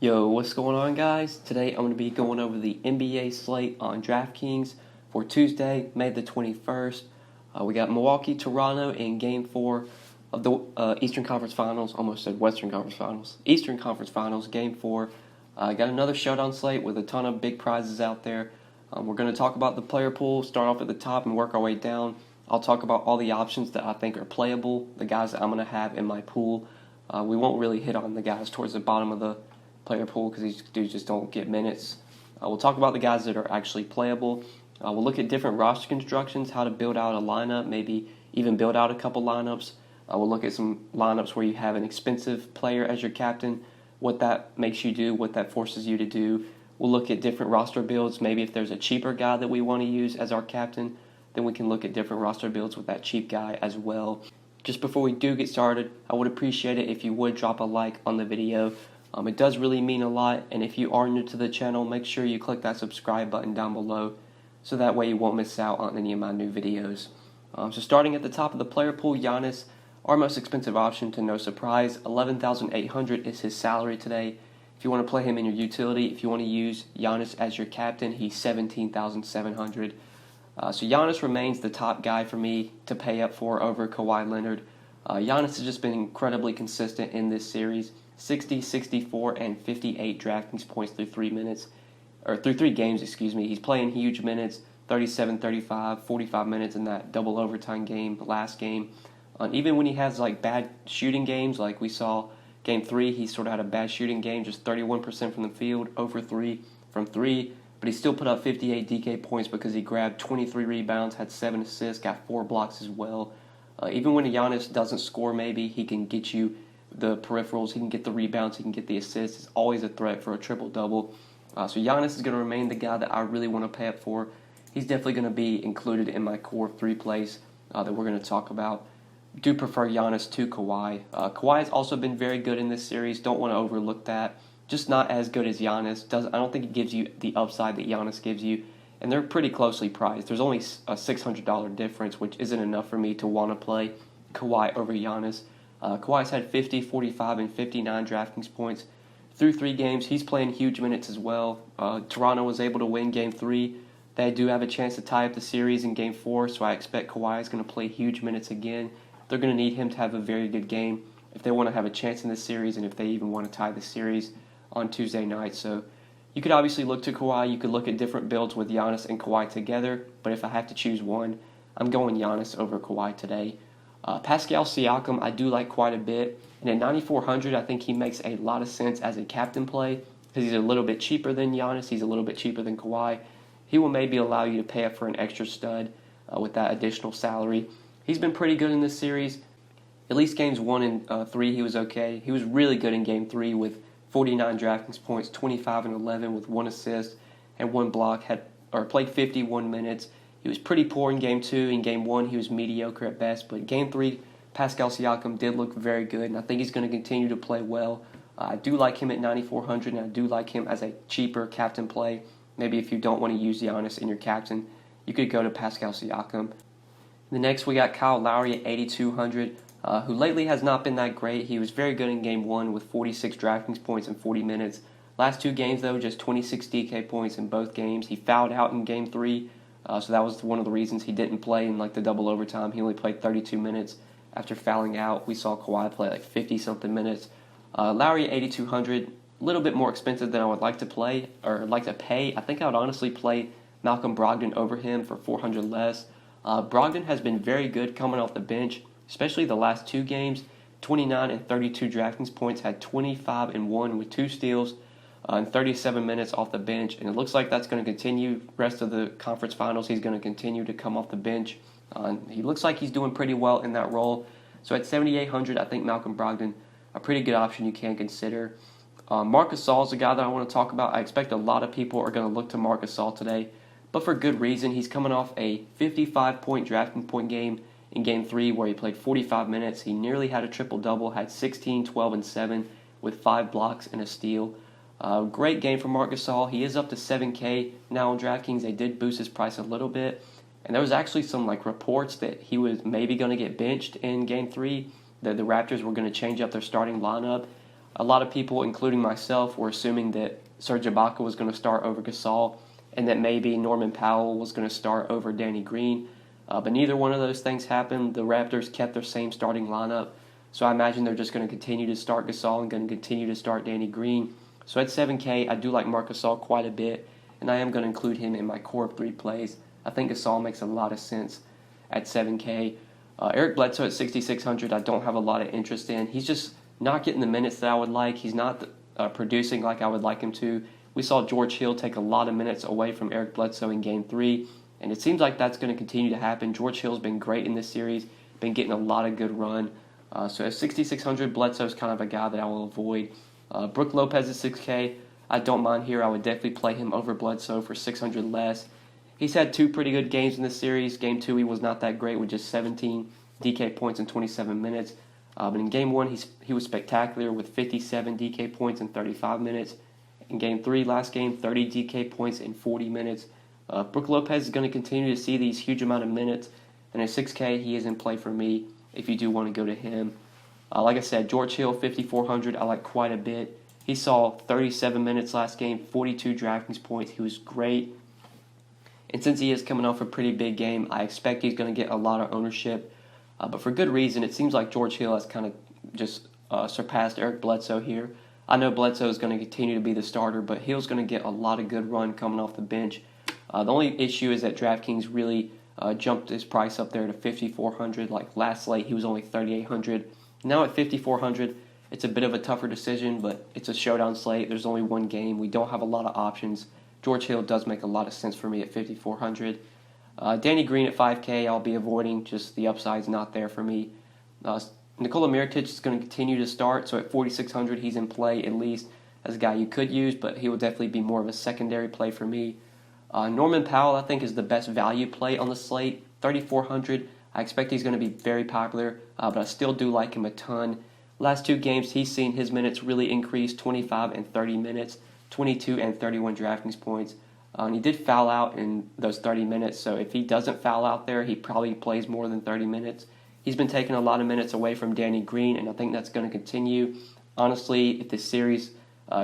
Yo, what's going on, guys? Today I'm going to be going over the NBA slate on DraftKings for Tuesday, May the 21st. We got Milwaukee, Toronto in Game 4 of the Eastern Conference Finals. Almost said Western Conference Finals. Eastern Conference Finals, Game 4. Got another Showdown slate with a ton of big prizes out there. We're going to talk about the player pool, start off at the top and work our way down. I'll talk about all the options that I think are playable, the guys that I'm going to have in my pool. We won't really hit on the guys towards the bottom of the player pool because these dudes just don't get minutes. We'll talk about the guys that are actually playable. We'll look at different roster constructions, how to build out a lineup, maybe even build out a couple lineups. We'll look at some lineups where you have an expensive player as your captain, what that makes you do, what that forces you to do. We'll look at different roster builds. Maybe if there's a cheaper guy that we want to use as our captain, then we can look at different roster builds with that cheap guy as well. Just before we do get started, I would appreciate it if you would drop a like on the video. It does really mean a lot, and if you are new to the channel, make sure you click that subscribe button down below so that way you won't miss out on any of my new videos. So starting at the top of the player pool, Giannis, our most expensive option to no surprise. $11,800 is his salary today. If you want to play him in your utility, if you want to use Giannis as your captain, he's $17,700. So Giannis remains the top guy for me to pay up for over Kawhi Leonard. Giannis has just been incredibly consistent in this series. 60, 64, and 58 DraftKings points through 3 games. He's playing huge minutes, 37, 35, 45 minutes in that double overtime game, last game. Even when he has like bad shooting games, like we saw Game 3, he sort of had a bad shooting game, just 31% from the field, over 3 from 3. But he still put up 58 DK points because he grabbed 23 rebounds, had 7 assists, got 4 blocks as well. Even when Giannis doesn't score, maybe he can get you the peripherals, he can get the rebounds, he can get the assists. He's always a threat for a triple-double. So Giannis is going to remain the guy that I really want to pay up for. He's definitely going to be included in my core 3 plays that we're going to talk about. Do prefer Giannis to Kawhi. Kawhi has also been very good in this series. Don't want to overlook that. Just not as good as Giannis. I don't think it gives you the upside that Giannis gives you. And they're pretty closely priced. There's only a $600 difference, which isn't enough for me to want to play Kawhi over Giannis. Kawhi's had 50, 45, and 59 DraftKings points through 3 games. He's playing huge minutes as well. Toronto was able to win Game 3. They do have a chance to tie up the series in Game 4, so I expect Kawhi is going to play huge minutes again. They're going to need him to have a very good game if they want to have a chance in this series and if they even want to tie the series on Tuesday night. So you could obviously look to Kawhi. You could look at different builds with Giannis and Kawhi together, but if I have to choose one, I'm going Giannis over Kawhi today. Pascal Siakam, I do like quite a bit. And at 9,400, I think he makes a lot of sense as a captain play because he's a little bit cheaper than Giannis. He's a little bit cheaper than Kawhi. He will maybe allow you to pay up for an extra stud with that additional salary. He's been pretty good in this series. At least games 1 and 3, he was okay. He was really good in Game 3 with 49 DraftKings points, 25 and 11 with 1 assist and 1 block. Played 51 minutes. He was pretty poor in Game 2. In Game 1, he was mediocre at best. But Game 3, Pascal Siakam did look very good, and I think he's going to continue to play well. I do like him at 9,400, and I do like him as a cheaper captain play. Maybe if you don't want to use Giannis in your captain, you could go to Pascal Siakam. The next, we got Kyle Lowry at 8,200, who lately has not been that great. He was very good in Game 1 with 46 DraftKings points in 40 minutes. Last 2 games, though, just 26 DK points in both games. He fouled out in Game 3. So that was one of the reasons he didn't play in like the double overtime. He only played 32 minutes after fouling out. We saw Kawhi play like 50-something minutes. Lowry at 8,200, a little bit more expensive than I would like to play or like to pay. I think I would honestly play Malcolm Brogdon over him for 400 less. Brogdon has been very good coming off the bench, especially the last 2 games. 29 and 32 DraftKings points, had 25 and 1 with 2 steals. In 37 minutes off the bench, and it looks like that's going to continue rest of the conference finals. He's going to continue to come off the bench. He looks like he's doing pretty well in that role. So at 7,800, I think Malcolm Brogdon, a pretty good option you can consider. Marc Gasol is the guy that I want to talk about. I expect a lot of people are going to look to Marc Gasol today, but for good reason. He's coming off a 55-point DraftKings point game in Game 3 where he played 45 minutes. He nearly had a triple-double, had 16, 12, and 7 with 5 blocks and a steal. Great game for Marc Gasol. He is up to 7K now on DraftKings. They did boost his price a little bit. And there was actually some reports that he was maybe going to get benched in Game 3, that the Raptors were going to change up their starting lineup. A lot of people, including myself, were assuming that Serge Ibaka was going to start over Gasol and that maybe Norman Powell was going to start over Danny Green. But neither one of those things happened. The Raptors kept their same starting lineup, so I imagine they're just going to continue to start Gasol and going to continue to start Danny Green. So at 7K, I do like Marc Gasol quite a bit, and I am going to include him in my core of 3 plays. I think Gasol makes a lot of sense at 7K. Eric Bledsoe at 6,600, I don't have a lot of interest in. He's just not getting the minutes that I would like. He's not producing like I would like him to. We saw George Hill take a lot of minutes away from Eric Bledsoe in Game 3, and it seems like that's going to continue to happen. George Hill's been great in this series, been getting a lot of good run. So at 6,600, Bledsoe's kind of a guy that I will avoid. Brook Lopez at 6K, I don't mind here. I would definitely play him over Bledsoe for 600 less. He's had 2 pretty good games in this series. Game 2, he was not that great with just 17 DK points in 27 minutes. But in Game 1, he was spectacular with 57 DK points in 35 minutes. In Game 3, last game, 30 DK points in 40 minutes. Brook Lopez is going to continue to see these huge amount of minutes. And at 6K, he is in play for me if you do want to go to him. Like I said, George Hill, 5,400, I like quite a bit. He saw 37 minutes last game, 42 DraftKings points. He was great. And since he is coming off a pretty big game, I expect he's going to get a lot of ownership. But for good reason. It seems like George Hill has kind of just surpassed Eric Bledsoe here. I know Bledsoe is going to continue to be the starter, but Hill's going to get a lot of good run coming off the bench. The only issue is that DraftKings really jumped his price up there to 5,400. Like last slate, he was only 3,800. Now at 5,400, it's a bit of a tougher decision, but it's a showdown slate. There's only one game. We don't have a lot of options. George Hill does make a lot of sense for me at 5,400. Danny Green at 5K, I'll be avoiding. Just the upside's not there for me. Nikola Mirotic is going to continue to start, so at 4,600, he's in play at least as a guy you could use, but he will definitely be more of a secondary play for me. Norman Powell, I think, is the best value play on the slate. 3,400, I expect he's going to be very popular, but I still do like him a ton. Last 2 games, he's seen his minutes really increase, 25 and 30 minutes, 22 and 31 DraftKings points. And he did foul out in those 30 minutes, so if he doesn't foul out there, he probably plays more than 30 minutes. He's been taking a lot of minutes away from Danny Green, and I think that's going to continue. Honestly, if this series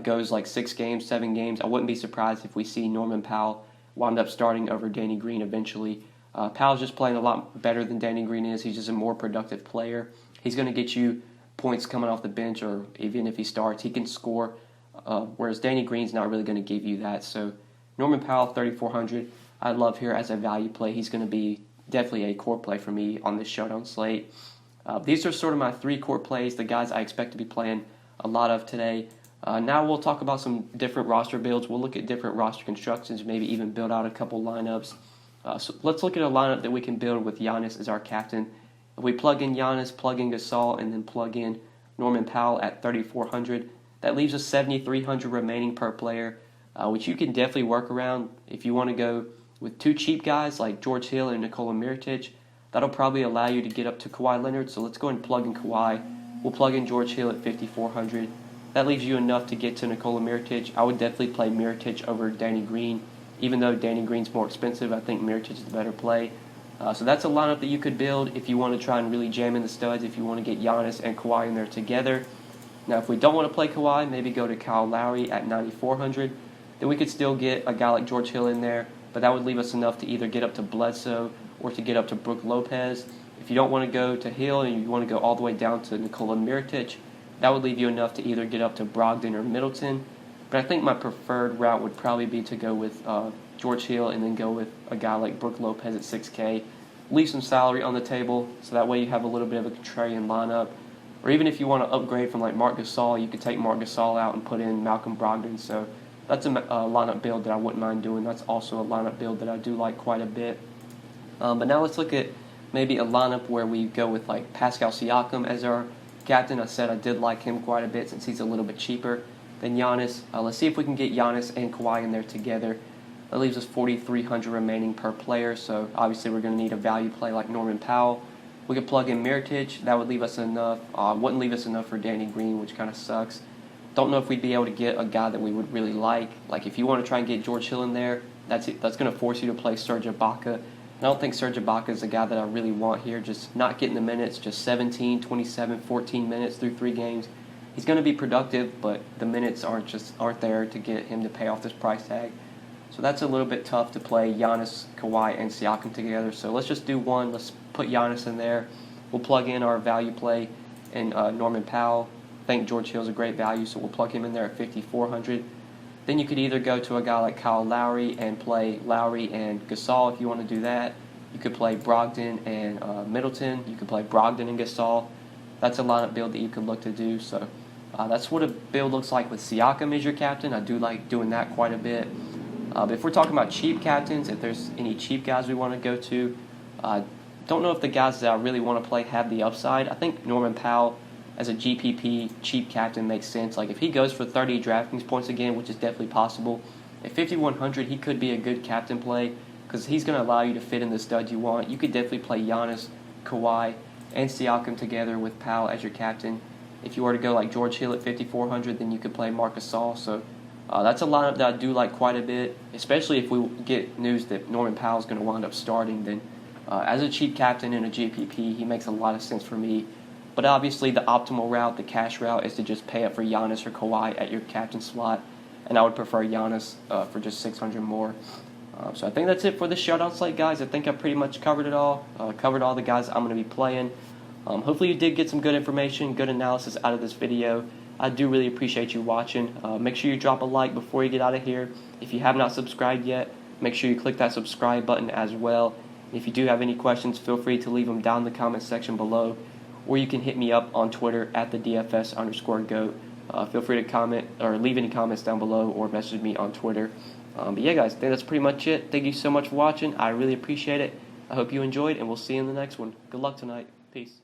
goes like 6 games, 7 games, I wouldn't be surprised if we see Norman Powell wind up starting over Danny Green eventually. Powell's just playing a lot better than Danny Green is. He's just a more productive player. He's going to get you points coming off the bench, or even if he starts, he can score, whereas Danny Green's not really going to give you that. So Norman Powell, 3,400, I love here as a value play. He's going to be definitely a core play for me on this showdown slate. These are sort of my 3 core plays, the guys I expect to be playing a lot of today. Now we'll talk about some different roster builds. We'll look at different roster constructions, maybe even build out a couple lineups. So let's look at a lineup that we can build with Giannis as our captain. If we plug in Giannis, plug in Gasol, and then plug in Norman Powell at 3,400, that leaves us 7,300 remaining per player, which you can definitely work around. If you want to go with 2 cheap guys like George Hill and Nikola Mirotic, that'll probably allow you to get up to Kawhi Leonard. So let's go ahead and plug in Kawhi. We'll plug in George Hill at 5,400. That leaves you enough to get to Nikola Mirotic. I would definitely play Mirotic over Danny Green. Even though Danny Green's more expensive, I think Mirotic is the better play. So that's a lineup that you could build if you want to try and really jam in the studs, if you want to get Giannis and Kawhi in there together. Now, if we don't want to play Kawhi, maybe go to Kyle Lowry at 9,400. Then we could still get a guy like George Hill in there, but that would leave us enough to either get up to Bledsoe or to get up to Brook Lopez. If you don't want to go to Hill and you want to go all the way down to Nikola Mirotic, that would leave you enough to either get up to Brogdon or Middleton. But I think my preferred route would probably be to go with George Hill and then go with a guy like Brook Lopez at 6K. Leave some salary on the table so that way you have a little bit of a contrarian lineup. Or even if you want to upgrade from like Marc Gasol, you could take Marc Gasol out and put in Malcolm Brogdon. So that's a lineup build that I wouldn't mind doing. That's also a lineup build that I do like quite a bit. But now let's look at maybe a lineup where we go with like Pascal Siakam as our captain. I said I did like him quite a bit since he's a little bit cheaper than Giannis. Let's see if we can get Giannis and Kawhi in there together. That leaves us 4,300 remaining per player, so obviously we're going to need a value play like Norman Powell. We could plug in Mirotic. That would leave us enough. Wouldn't leave us enough for Danny Green, which kind of sucks. Don't know if we'd be able to get a guy that we would really like. Like if you want to try and get George Hill in there, that's going to force you to play Serge Ibaka. I don't think Serge Ibaka is the guy that I really want here. Just not getting the minutes, just 17, 27, 14 minutes through 3 games. He's going to be productive, but the minutes aren't there to get him to pay off this price tag. So that's a little bit tough to play Giannis, Kawhi, and Siakam together. So let's just do one. Let's put Giannis in there. We'll plug in our value play in Norman Powell. I think George Hill's a great value, so we'll plug him in there at 5,400. Then you could either go to a guy like Kyle Lowry and play Lowry and Gasol if you want to do that. You could play Brogdon and Middleton. You could play Brogdon and Gasol. That's a lineup build that you could look to do. So that's what a build looks like with Siakam as your captain. I do like doing that quite a bit. But if we're talking about cheap captains, if there's any cheap guys we want to go to, don't know if the guys that I really want to play have the upside. I think Norman Powell as a GPP cheap captain makes sense. Like if he goes for 30 DraftKings points again, which is definitely possible, at 5,100 he could be a good captain play because he's going to allow you to fit in the studs you want. You could definitely play Giannis, Kawhi, and Siakam together with Powell as your captain. If you were to go like George Hill at 5,400, then you could play Marc Gasol. So that's a lineup that I do like quite a bit, especially if we get news that Norman Powell is going to wind up starting. Then as a cheap captain in a GPP, he makes a lot of sense for me. But obviously the optimal route, the cash route, is to just pay up for Giannis or Kawhi at your captain slot. And I would prefer Giannis for just 600 more. So I think that's it for the Showdown slate, guys. I think I pretty much covered it all. Covered all the guys I'm going to be playing. Hopefully you did get some good information, good analysis out of this video. I do really appreciate you watching. Make sure you drop a like before you get out of here. If you have not subscribed yet, make sure you click that subscribe button as well. If you do have any questions, feel free to leave them down in the comment section below. Or you can hit me up on Twitter at the DFS_GOAT. Feel free to comment or leave any comments down below or message me on Twitter. But yeah, guys, I think that's pretty much it. Thank you so much for watching. I really appreciate it. I hope you enjoyed, and we'll see you in the next one. Good luck tonight. Peace.